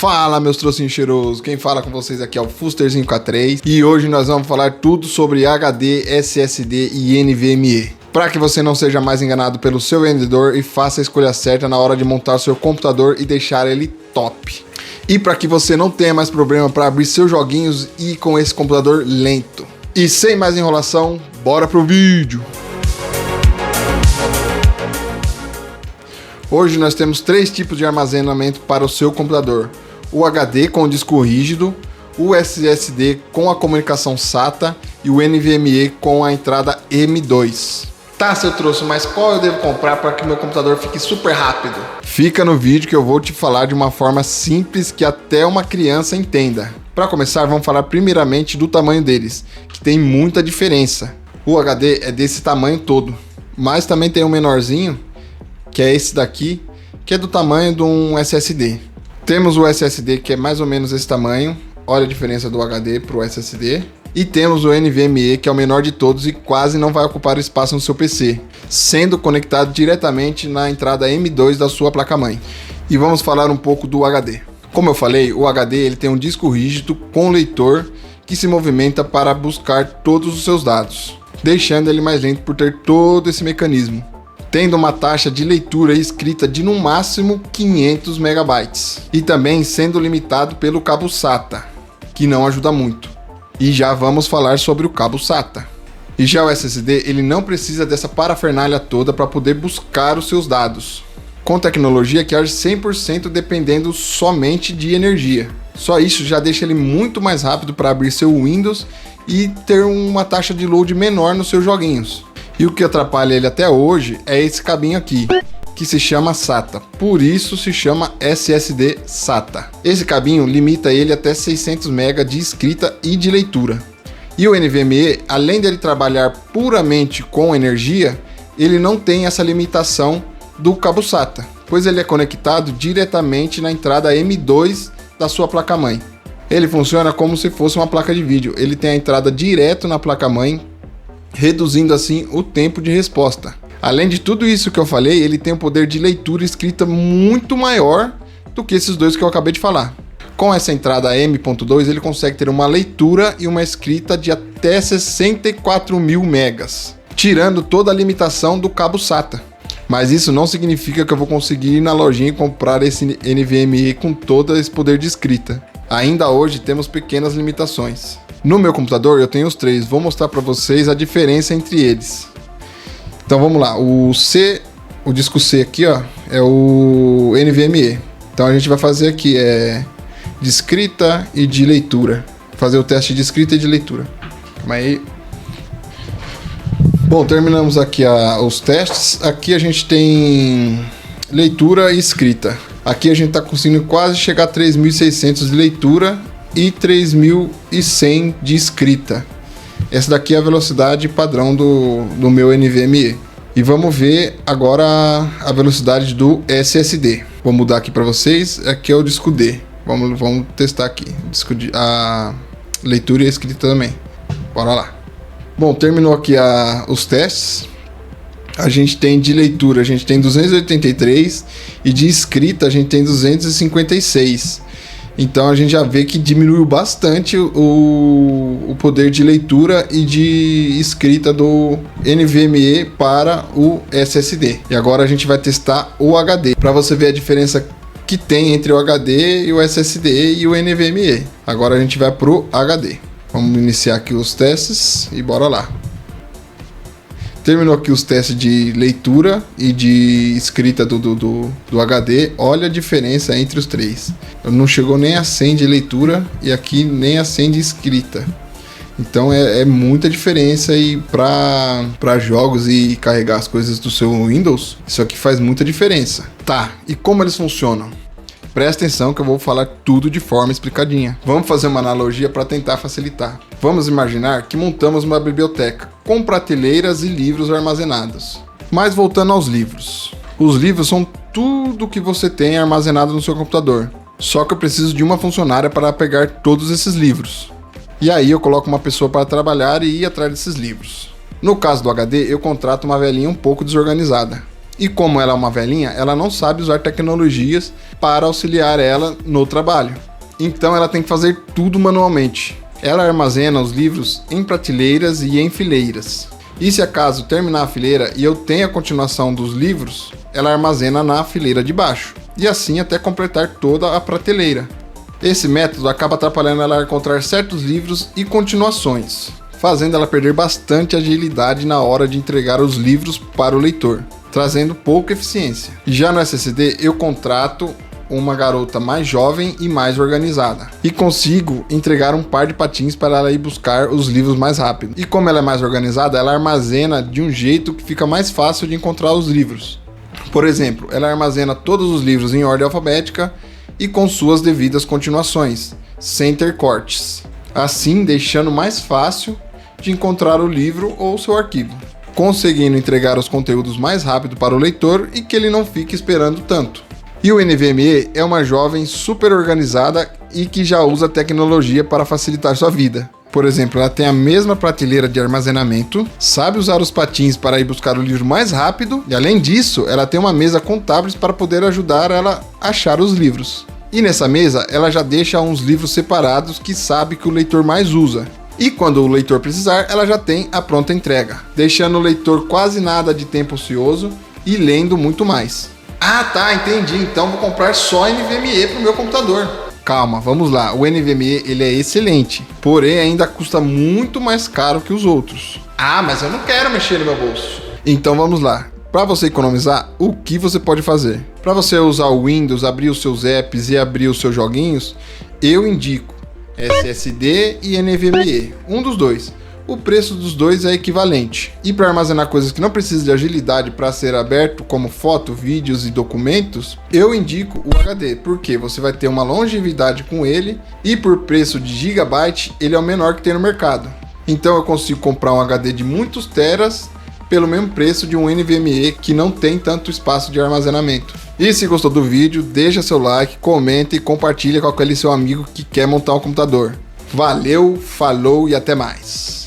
Fala, meus trocinhos cheirosos, quem fala com vocês aqui é o Fusterzinho K3 e hoje nós vamos falar tudo sobre HD, SSD e NVMe. Para que você não seja mais enganado pelo seu vendedor e faça a escolha certa na hora de montar o seu computador e deixar ele top. E para que você não tenha mais problema para abrir seus joguinhos e com esse computador lento. E sem mais enrolação, bora pro vídeo! Hoje nós temos 3 tipos de armazenamento para o seu computador. O HD com o disco rígido, o SSD com a comunicação SATA e o NVMe com a entrada M2. Tá, seu troço, mas qual eu devo comprar para que meu computador fique super rápido? Fica no vídeo que eu vou te falar de uma forma simples que até uma criança entenda. Para começar, vamos falar primeiramente do tamanho deles, que tem muita diferença. O HD é desse tamanho todo, mas também tem um menorzinho, que é esse daqui, que é do tamanho de um SSD. Temos o SSD que é mais ou menos esse tamanho, olha a diferença do HD para o SSD. E temos o NVMe, que é o menor de todos e quase não vai ocupar espaço no seu PC, sendo conectado diretamente na entrada M2 da sua placa-mãe. E vamos falar um pouco do HD. Como eu falei, o HD ele tem um disco rígido com leitor que se movimenta para buscar todos os seus dados, deixando ele mais lento por ter todo esse mecanismo, tendo uma taxa de leitura e escrita de no máximo 500 MB, e também sendo limitado pelo cabo SATA, que não ajuda muito. E já vamos falar sobre o cabo SATA. E já o SSD, ele não precisa dessa parafernália toda para poder buscar os seus dados, com tecnologia que age 100% dependendo somente de energia. Só isso já deixa ele muito mais rápido para abrir seu Windows e ter uma taxa de load menor nos seus joguinhos. E o que atrapalha ele até hoje é esse cabinho aqui, que se chama SATA, por isso se chama SSD SATA. Esse cabinho limita ele até 600 MB de escrita e de leitura. E o NVMe, além dele trabalhar puramente com energia, ele não tem essa limitação do cabo SATA, pois ele é conectado diretamente na entrada M2 da sua placa-mãe. Ele funciona como se fosse uma placa de vídeo, ele tem a entrada direto na placa-mãe, reduzindo assim o tempo de resposta. Além de tudo isso que eu falei, ele tem um poder de leitura e escrita muito maior do que esses dois que eu acabei de falar. Com essa entrada M.2, ele consegue ter uma leitura e uma escrita de até 64.000 megas, tirando toda a limitação do cabo SATA. Mas isso não significa que eu vou conseguir ir na lojinha e comprar esse NVMe com todo esse poder de escrita. Ainda hoje temos pequenas limitações. No meu computador eu tenho os 3, vou mostrar para vocês a diferença entre eles. Então vamos lá, o disco C aqui ó, é o NVMe. Então a gente vai fazer aqui de escrita e de leitura. Fazer o teste de escrita e de leitura. Calma aí. Bom, terminamos aqui os testes. Aqui a gente tem leitura e escrita. Aqui a gente está conseguindo quase chegar a 3.600 de leitura e 3.100 de escrita. Essa daqui é a velocidade padrão do meu NVMe. E vamos ver agora a velocidade do SSD. Vou mudar aqui para vocês. Aqui é o disco D. Vamos testar aqui. A leitura e a escrita também. Bora lá. Bom, terminou aqui os testes. A gente tem de leitura, a gente tem 283 e de escrita a gente tem 256. Então a gente já vê que diminuiu bastante o poder de leitura e de escrita do NVMe para o SSD. E agora a gente vai testar o HD, para você ver a diferença que tem entre o HD e o SSD e o NVMe. Agora a gente vai para o HD. Vamos iniciar aqui os testes e bora lá. Terminou aqui os testes de leitura e de escrita do HD. Olha a diferença entre os 3. Não chegou nem a 100 de leitura e aqui nem a 100 de escrita. Então é muita diferença e para jogos e carregar as coisas do seu Windows, isso aqui faz muita diferença. Tá, e como eles funcionam? Presta atenção que eu vou falar tudo de forma explicadinha. Vamos fazer uma analogia para tentar facilitar. Vamos imaginar que montamos uma biblioteca com prateleiras e livros armazenados. Mas voltando aos livros. Os livros são tudo que você tem armazenado no seu computador. Só que eu preciso de uma funcionária para pegar todos esses livros. E aí eu coloco uma pessoa para trabalhar e ir atrás desses livros. No caso do HD, eu contrato uma velhinha um pouco desorganizada. E como ela é uma velhinha, ela não sabe usar tecnologias para auxiliar ela no trabalho. Então ela tem que fazer tudo manualmente. Ela armazena os livros em prateleiras e em fileiras. E se acaso terminar a fileira e eu tenho a continuação dos livros, ela armazena na fileira de baixo. E assim até completar toda a prateleira. Esse método acaba atrapalhando ela a encontrar certos livros e continuações, fazendo ela perder bastante agilidade na hora de entregar os livros para o leitor, trazendo pouca eficiência. Já no SSD eu contrato uma garota mais jovem e mais organizada, e consigo entregar um par de patins para ela ir buscar os livros mais rápido. E como ela é mais organizada, ela armazena de um jeito que fica mais fácil de encontrar os livros. Por exemplo, ela armazena todos os livros em ordem alfabética e com suas devidas continuações, sem ter cortes, assim deixando mais fácil de encontrar o livro ou seu arquivo, conseguindo entregar os conteúdos mais rápido para o leitor e que ele não fique esperando tanto. E o NVMe é uma jovem super organizada e que já usa tecnologia para facilitar sua vida. Por exemplo, ela tem a mesma prateleira de armazenamento, sabe usar os patins para ir buscar o livro mais rápido e, além disso, ela tem uma mesa com tablets para poder ajudar ela a achar os livros. E nessa mesa, ela já deixa uns livros separados que sabe que o leitor mais usa. E quando o leitor precisar, ela já tem a pronta entrega, deixando o leitor quase nada de tempo ocioso e lendo muito mais. Ah, tá, entendi. Então vou comprar só NVMe para o meu computador. Calma, vamos lá. O NVMe ele é excelente, porém ainda custa muito mais caro que os outros. Ah, mas eu não quero mexer no meu bolso. Então vamos lá. Para você economizar, o que você pode fazer? Para você usar o Windows, abrir os seus apps e abrir os seus joguinhos, eu indico SSD e NVMe, um dos dois. O preço dos dois é equivalente. E para armazenar coisas que não precisam de agilidade para ser aberto, como foto, vídeos e documentos, eu indico o HD, porque você vai ter uma longevidade com ele e por preço de gigabyte, ele é o menor que tem no mercado. Então eu consigo comprar um HD de muitos teras pelo mesmo preço de um NVMe que não tem tanto espaço de armazenamento. E se gostou do vídeo, deixa seu like, comenta e compartilha com aquele seu amigo que quer montar um computador. Valeu, falou e até mais!